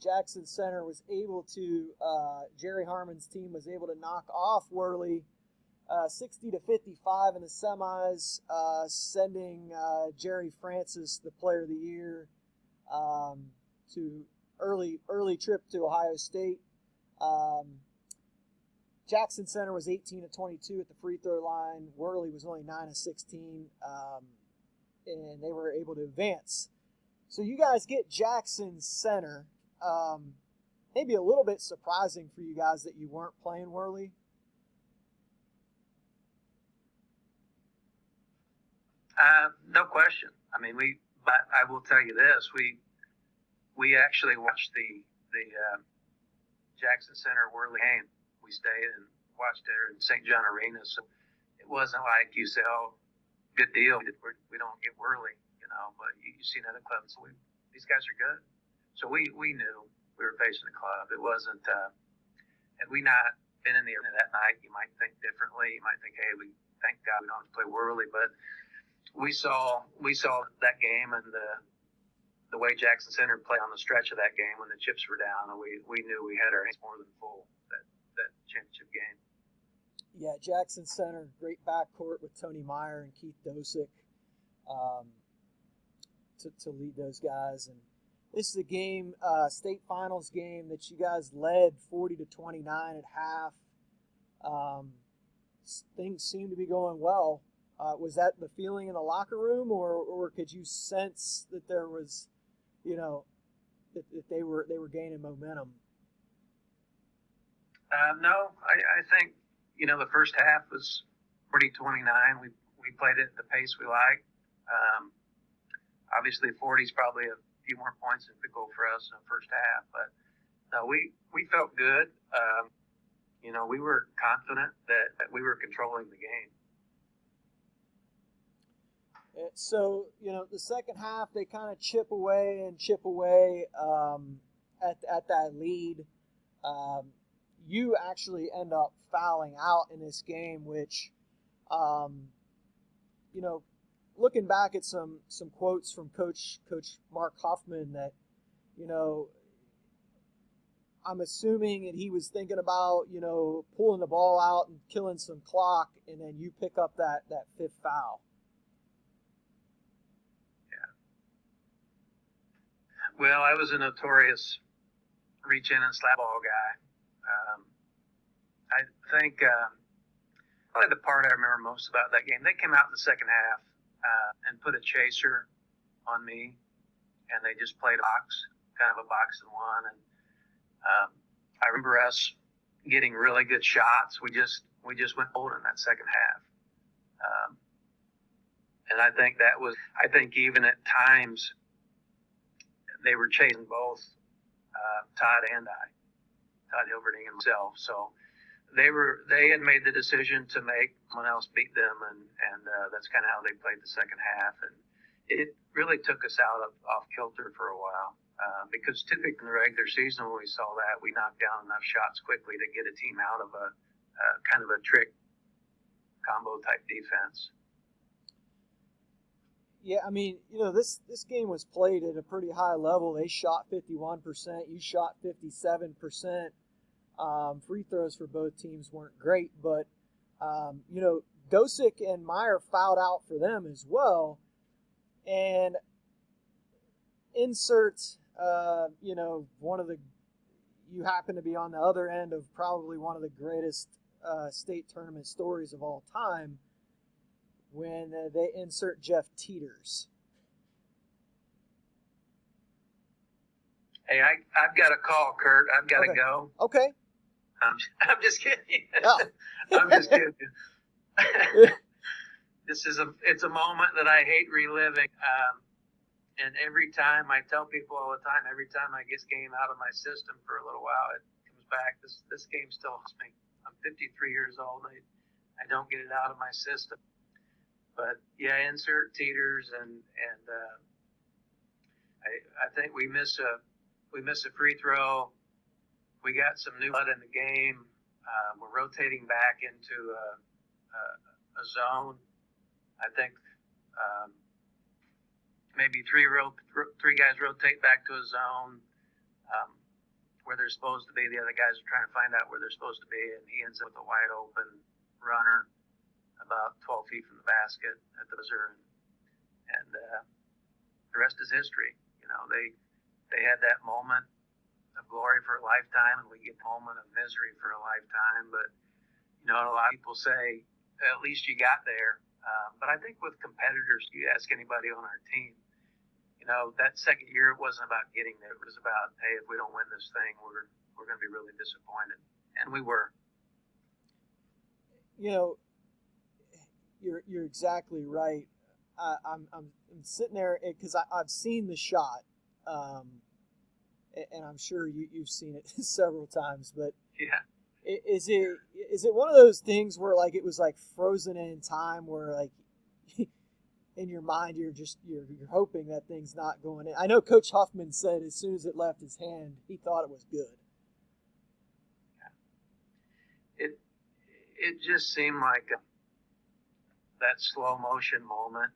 Jackson Center was able to, Jerry Harmon's team was able to knock off Wehrle 60-55 in the semis, sending Jerry Francis, the Player of the Year, to early trip to Ohio State. Jackson Center was 18-22 at the free throw line. Wehrle was only 9-16, and they were able to advance. So you guys get Jackson Center. Maybe a little bit surprising for you guys that you weren't playing Wehrle. No question. I mean, but I will tell you this: we actually watched the Jackson Center Wehrle game. We stayed and watched there in St. John Arena, so it wasn't like you say, "Oh, good deal, we don't get Wehrle," But you see another club, so these guys are good. So we knew we were facing a club. It wasn't. Had we not been in the arena that night, you might think differently. You might think, "Hey, thank God we don't have to play Wehrle," but we saw that game and the way Jackson Center played on the stretch of that game when the chips were down, and we knew we had our hands more than full that championship game. Yeah, Jackson Center, great backcourt with Tony Meyer and Keith Dosick to lead those guys. And this is a game, state finals game that you guys led 40-29 at half. Things seem to be going well. Was that the feeling in the locker room, or could you sense that there was, that they were gaining momentum? No, I think the first half was 40-29. We played it at the pace we like. Obviously, 40 is probably a few more points than could go for us in the first half, but no, we felt good. We were confident that we were controlling the game. So, the second half, they kind of chip away at that lead. You actually end up fouling out in this game, which, looking back at some quotes from Coach Mark Huffman that, I'm assuming that he was thinking about, pulling the ball out and killing some clock, and then you pick up that fifth foul. Well, I was a notorious reach in and slap ball guy. I think probably the part I remember most about that game, they came out in the second half and put a chaser on me, and they just played kind of a box and one. And I remember us getting really good shots. We just went cold in that second half. And I think even at times, they were chasing both Todd Hilverding and myself. So they had made the decision to make someone else beat them, and that's kind of how they played the second half. And it really took us off kilter for a while because typically in the regular season when we saw that, we knocked down enough shots quickly to get a team out of a kind of a trick combo type defense. Yeah, I mean, this game was played at a pretty high level. They shot 51%. You shot 57%. Free throws for both teams weren't great, but, Dosick and Meyer fouled out for them as well. And insert, you happen to be on the other end of probably one of the greatest state tournament stories of all time, when they insert Jeff Teeters. Hey, I've got a call, Kurt. I've got to go. Okay. I'm just kidding. Oh. I'm just kidding. It's a moment that I hate reliving. And every time I tell people all the time, every time I get this game out of my system for a little while, it comes back. This game still haunts me. I'm 53 years old. I don't get it out of my system. But yeah, insert Teeters and I think we missed a free throw. We got some new blood in the game. We're rotating back into a zone. I think maybe three guys rotate back to a zone where they're supposed to be. The other guys are trying to find out where they're supposed to be, and he ends up with a wide open runner about 12 feet from the basket at the buzzer, and the rest is history. You know, they had that moment of glory for a lifetime, and we get the moment of misery for a lifetime. But you know, a lot of people say at least you got there. But I think with competitors, you ask anybody on our team, you know, that second year it wasn't about getting there. It was about, hey, if we don't win this thing, we're going to be really disappointed, and we were. You know, you're exactly right. I'm sitting there because I've seen the shot, and I'm sure you've seen it several times. But yeah, is it one of those things where like it was like frozen in time, where like in your mind you're hoping that thing's not going in? I know Coach Huffman said as soon as it left his hand, he thought it was good. It just seemed like that slow motion moment.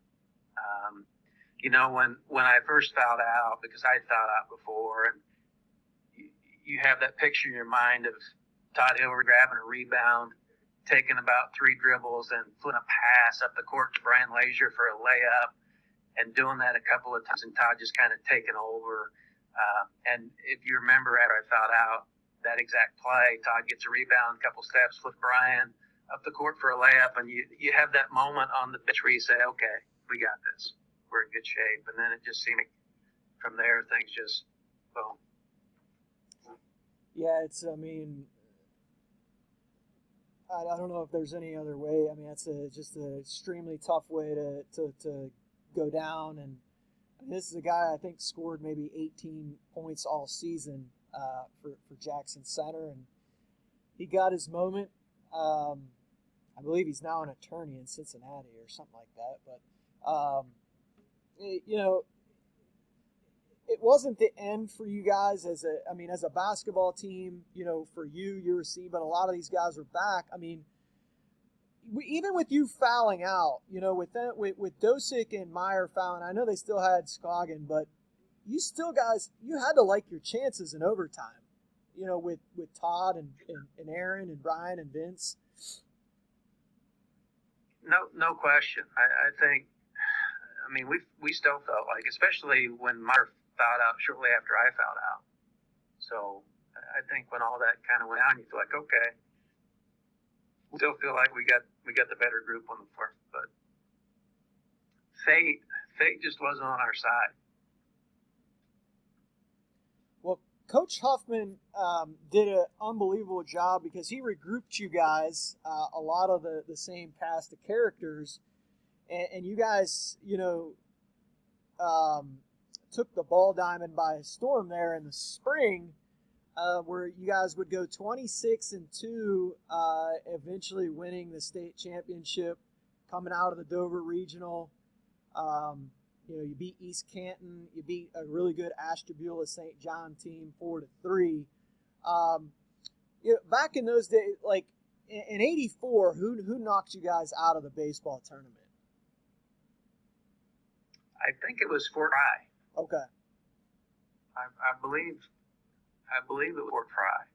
You know, when I first fouled out, because I had fouled out before, and you have that picture in your mind of Todd Hilverding grabbing a rebound, taking about 3 dribbles, and flipping a pass up the court to Brian Leasure for a layup, and doing that a couple of times, and Todd just kind of taking over. And if you remember after I fouled out, that exact play, Todd gets a rebound, a couple steps, flip Brian up the court for a layup, and you have that moment on the pitch where you say, okay, we got this. We're in good shape. And then it just seemed like from there things just boom. Yeah, I mean, I don't know if there's any other way. I mean, that's just an extremely tough way to go down. And this is a guy I think scored maybe 18 points all season for Jackson Center, and he got his moment. I believe he's now an attorney in Cincinnati or something like that. But you know, it wasn't the end for you guys as a basketball team. You know, for you received, but a lot of these guys are back. I mean, even with you fouling out, you know, with Dosick and Meyer fouling, I know they still had Scoggin, but you still guys, you had to like your chances in overtime. You know, with Todd and Aaron and Brian and Vince. No question. I think. I mean, we still felt like, especially when Meyer fouled out shortly after I fouled out. So I think when all that kind of went on, you feel like, okay, we still feel like we got the better group on the floor, but fate just wasn't on our side. Well, Coach Huffman did an unbelievable job because he regrouped you guys, a lot of the same cast of characters. And you guys, you know, took the ball diamond by storm there in the spring, where you guys would go 26-2, eventually winning the state championship, coming out of the Dover Regional. You know, you beat East Canton, you beat a really good Ashtabula St. John team 4-3. You know, back in those days, like in '84, who knocked you guys out of the baseball tournament? I think it was Fort Fry. Okay. I believe it was Fort Fry.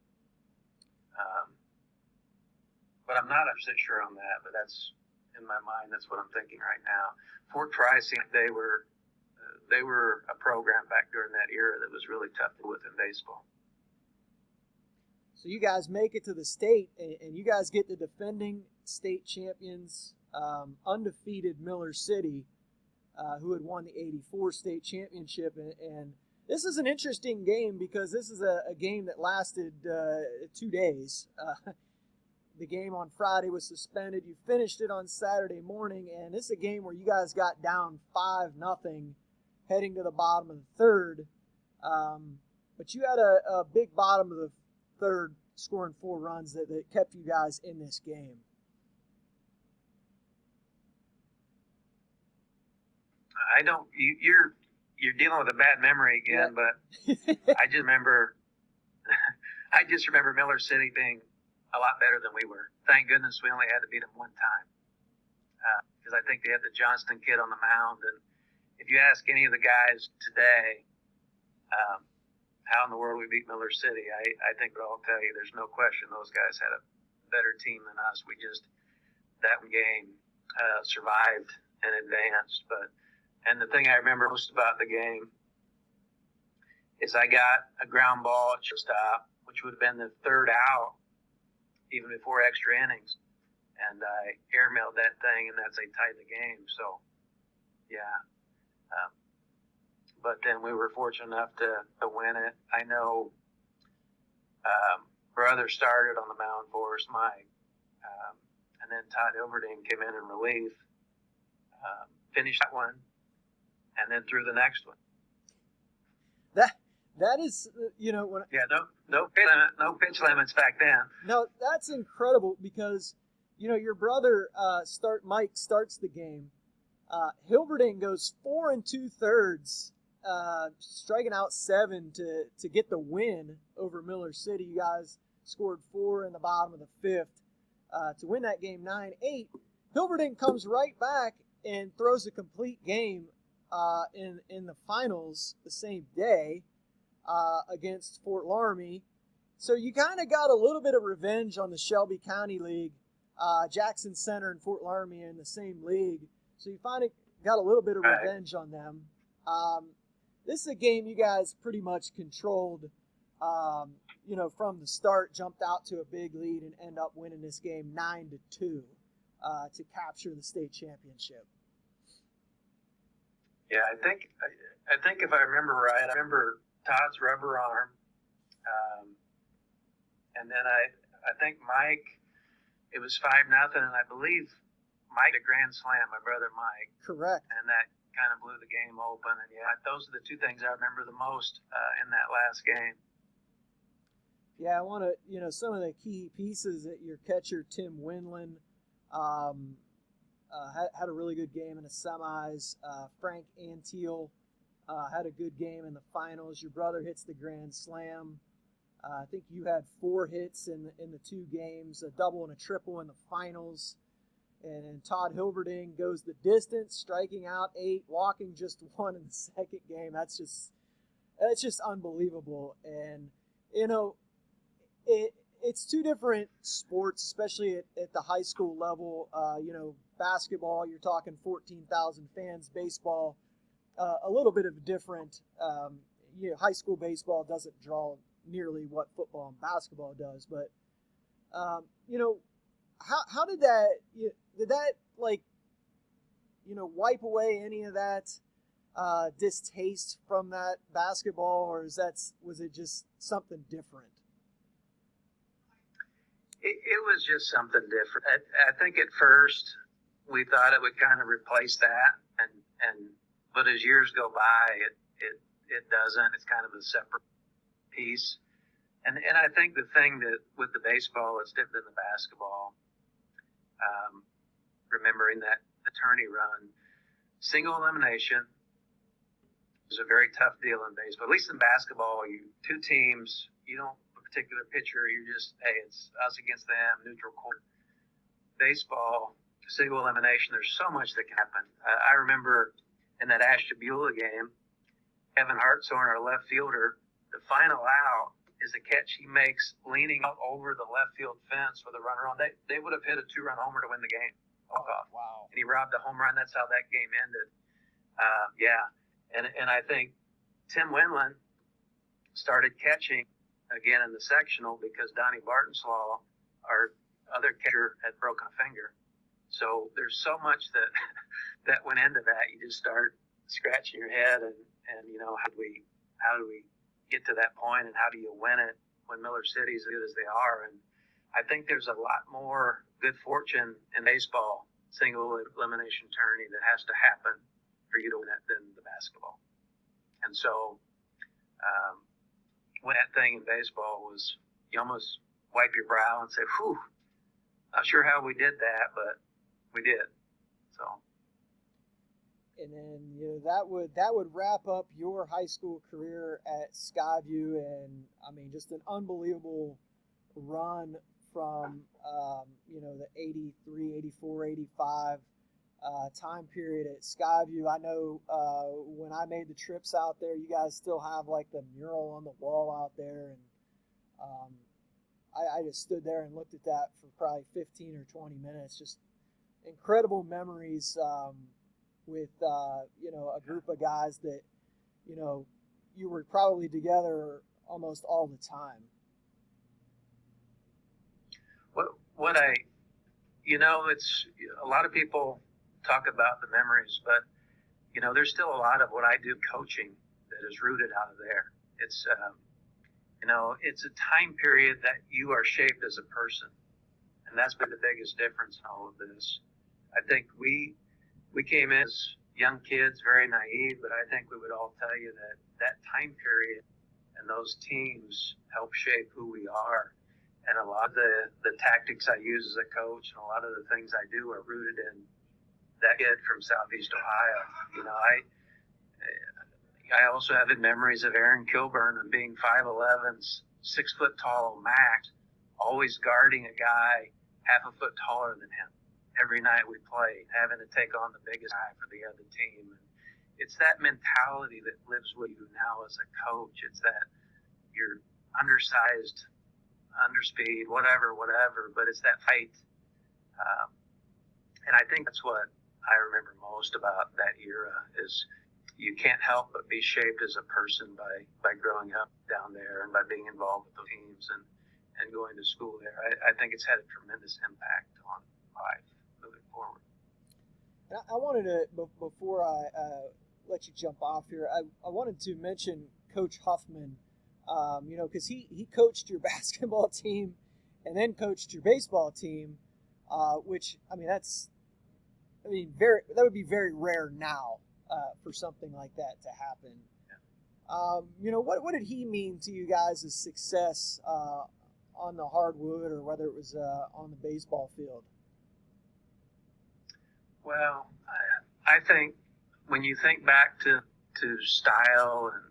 But I'm not 100% sure on that. But that's in my mind. That's what I'm thinking right now. Fort Fry seemed they were a program back during that era that was really tough to deal with in baseball. So you guys make it to the state, and you guys get the defending state champions, undefeated Miller City, who had won the '84 state championship. And this is an interesting game because this is a game that lasted 2 days. The game on Friday was suspended. You finished it on Saturday morning, and this is a game where you guys got down 5-0 heading to the bottom of the third. But you had a big bottom of the third, scoring 4 runs that kept you guys in this game. you're dealing with a bad memory again, but I just remember Miller City being a lot better than we were. Thank goodness we only had to beat them one time, because I think they had the Johnston kid on the mound. And if you ask any of the guys today how in the world we beat Miller City, I think they'll all tell you there's no question those guys had a better team than us. We just, that game survived and advanced. And the thing I remember most about the game is I got a ground ball at shortstop, which would have been the third out, even before extra innings. And I airmailed that thing, and that's they tied the game. So, yeah. But then we were fortunate enough to win it. I know brother started on the mound for us, Mike. And then Todd Hilverding came in relief, finished that one, and then threw the next one. That is, when no pitch limits back then. No, that's incredible because, your brother Mike starts the game. Hilverding goes 4 2/3, striking out 7 to get the win over Miller City. You guys scored 4 in the bottom of the 5th to win that game 9-8. Hilverding comes right back and throws a complete game in the finals the same day against Fort Laramie. So you kind of got a little bit of revenge on the Shelby County League. Jackson Center and Fort Laramie are in the same league. So you finally got a little bit of revenge on them. This is a game you guys pretty much controlled, from the start, jumped out to a big lead and end up winning this game 9-2 to capture the state championship. Yeah, I think if I remember right, I remember Todd's rubber arm, and then I think Mike, it was 5-0, and I believe Mike a grand slam, my brother Mike. Correct. And that kind of blew the game open. And yeah, those are the two things I remember the most in that last game. Yeah, I want to, some of the key pieces that your catcher Tim Winland had a really good game in the semis. Frank Antiel had a good game in the finals. Your brother hits the grand slam. I think you had 4 hits in the 2 games, a double and a triple in the finals. And Todd Hilverding goes the distance, striking out 8, walking just 1 in the second game. That's just unbelievable. And it's 2 different sports, especially at the high school level. Basketball, you're talking 14,000 fans. Baseball, a little bit of a different. High school baseball doesn't draw nearly what football and basketball does. But how did that? Did that wipe away any of that distaste from that basketball, or was it just something different? It was just something different. I think at first we thought it would kind of replace that, but as years go by, it doesn't. It's kind of a separate piece. And I think the thing that with the baseball is different than the basketball. Remembering that attorney run, single elimination is a very tough deal in baseball. At least in basketball, 2 teams, you don't have a particular pitcher. You're just, hey, it's us against them, neutral court. Baseball, single elimination, there's so much that can happen. I remember in that Ashton Beulah game, Kevin Hartshorn, our left fielder, the final out is a catch he makes leaning out over the left field fence with a runner on. They would have hit a 2-run homer to win the game. Wow. And he robbed a home run. That's how that game ended. And I think Tim Winland started catching again in the sectional because Donnie Bartonslaw, our other catcher, had broken a finger. So there's so much that went into that. You just start scratching your head and how do we get to that point, and how do you win it when Miller City is as good as they are? And I think there's a lot more good fortune in baseball, single elimination tourney, that has to happen for you to win it than the basketball. And so when that thing in baseball was, you almost wipe your brow and say, whew, not sure how we did that, but we did. So. and then that would wrap up your high school career at Skyvue, and I mean just an unbelievable run from the 83, 84, 85 time period at Skyvue. I know when I made the trips out there, you guys still have like the mural on the wall out there, and I just stood there and looked at that for probably 15 or 20 minutes. Just incredible memories with a group of guys that you were probably together almost all the time. It's a lot of people talk about the memories, but there's still a lot of what I do coaching that is rooted out of there. It's it's a time period that you are shaped as a person, and that's been the biggest difference in all of this. I think we came in as young kids, very naive, but I think we would all tell you that time period and those teams help shape who we are. And a lot of the tactics I use as a coach and a lot of the things I do are rooted in that kid from Southeast Ohio. I also have memories of Aaron Kilburn and being 5'11", 6 foot tall max, always guarding a guy half a foot taller than him. Every night we played, having to take on the biggest guy for the other team. And it's that mentality that lives with you now as a coach. It's that you're undersized, underspeed, whatever, but it's that fight. And I think that's what I remember most about that era is you can't help but be shaped as a person by growing up down there and by being involved with the teams and going to school there. I think it's had a tremendous impact on life moving forward. I wanted to, before I let you jump off here, I wanted to mention Coach Huffman, because he coached your basketball team and then coached your baseball team, which, that would be very rare now for something like that to happen. Yeah. What did he mean to you guys' success on the hardwood or whether it was on the baseball field? Well, I think when you think back to style and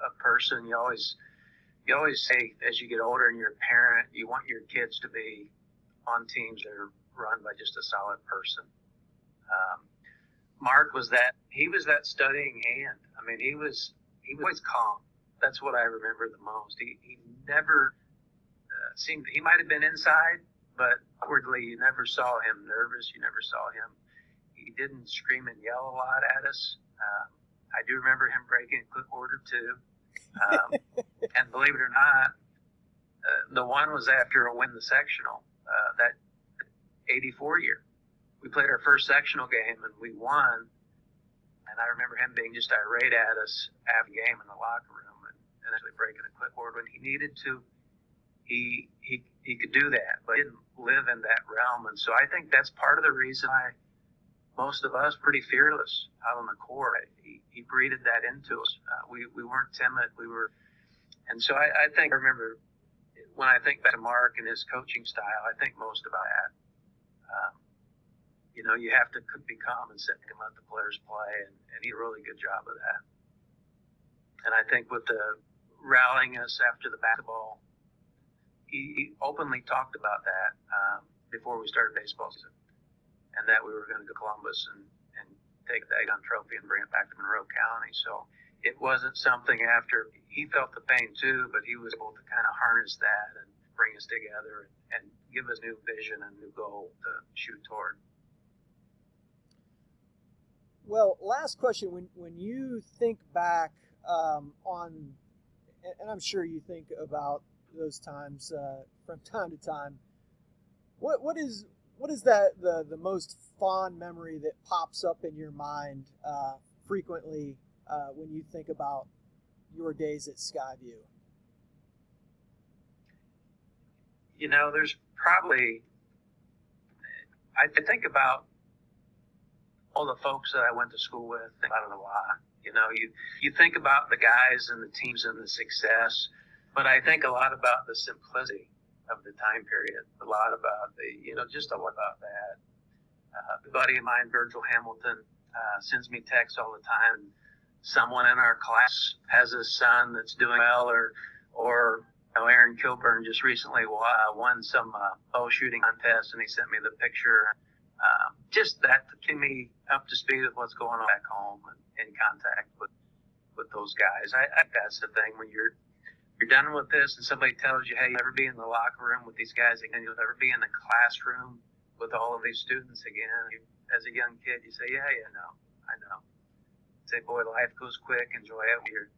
a person, you always say as you get older and you're a parent, you want your kids to be on teams that are run by just a solid person. Mark was that studying hand. He was always calm. That's what I remember the most. He never seemed, he might have been inside, but outwardly you never saw him nervous. You never saw him. He didn't scream and yell a lot at us. I do remember him breaking a clipboard or two. And believe it or not, the one was after a win the sectional, that 84 year. We played our first sectional game and we won. And I remember him being just irate at us after the game in the locker room and actually breaking a clipboard when he needed to. He could do that, but he didn't live in that realm. And so I think that's part of the reason why most of us pretty fearless out on the court. He breathed that into us. We weren't timid. And so I remember when I think back to Mark and his coaching style, I think most about that. You have to be calm and sit and let the players play, and he did a really good job of that. And I think with the rallying us after the basketball, he openly talked about that before we started baseball season, and that we were going to go to Columbus and take the Dagon Trophy and bring it back to Monroe County. So it wasn't something after he felt the pain too, but he was able to kind of harness that and bring us together and give us new vision and new goal to shoot toward. Well, last question. When you think back on, and I'm sure you think about those times from time to time, what is that the most fond memory that pops up in your mind frequently when you think about your days at Skyvue? There's probably, I think about all the folks that I went to school with, think about it a lot. You think about the guys and the teams and the success, but I think a lot about the simplicity of the time period, a lot about just a lot about that. A buddy of mine, Virgil Hamilton, sends me texts all the time. Someone in our class has a son that's doing well, or Aaron Kilburn just recently won some bow shooting contest, and he sent me the picture. Just that to keep me up to speed with what's going on back home and in contact with those guys. I that's the thing when you're done with this and somebody tells you, hey, you'll never be in the locker room with these guys again, you'll never be in the classroom with all of these students again. As a young kid, you say, yeah, I know. Say, boy, life goes quick, enjoy it. Your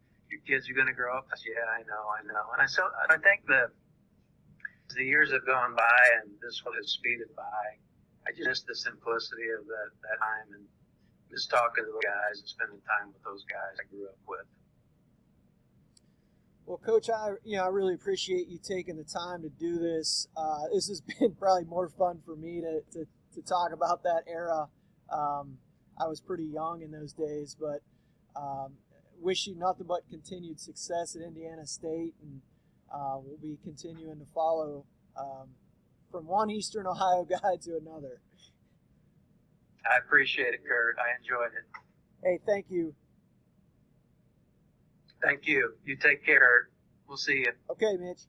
kids are going to grow up. I say, yeah, I know. And I think as the years have gone by and this one has speeded by, I just miss the simplicity of that time and just talking to the guys and spending time with those guys I grew up with. Well, Coach, I really appreciate you taking the time to do this. This has been probably more fun for me to talk about that era. I was pretty young in those days, but wish you nothing but continued success at Indiana State, and we'll be continuing to follow from one Eastern Ohio guy to another. I appreciate it, Kurt. I enjoyed it. Hey, thank you. Thank you. You take care. We'll see you. Okay, Mitch.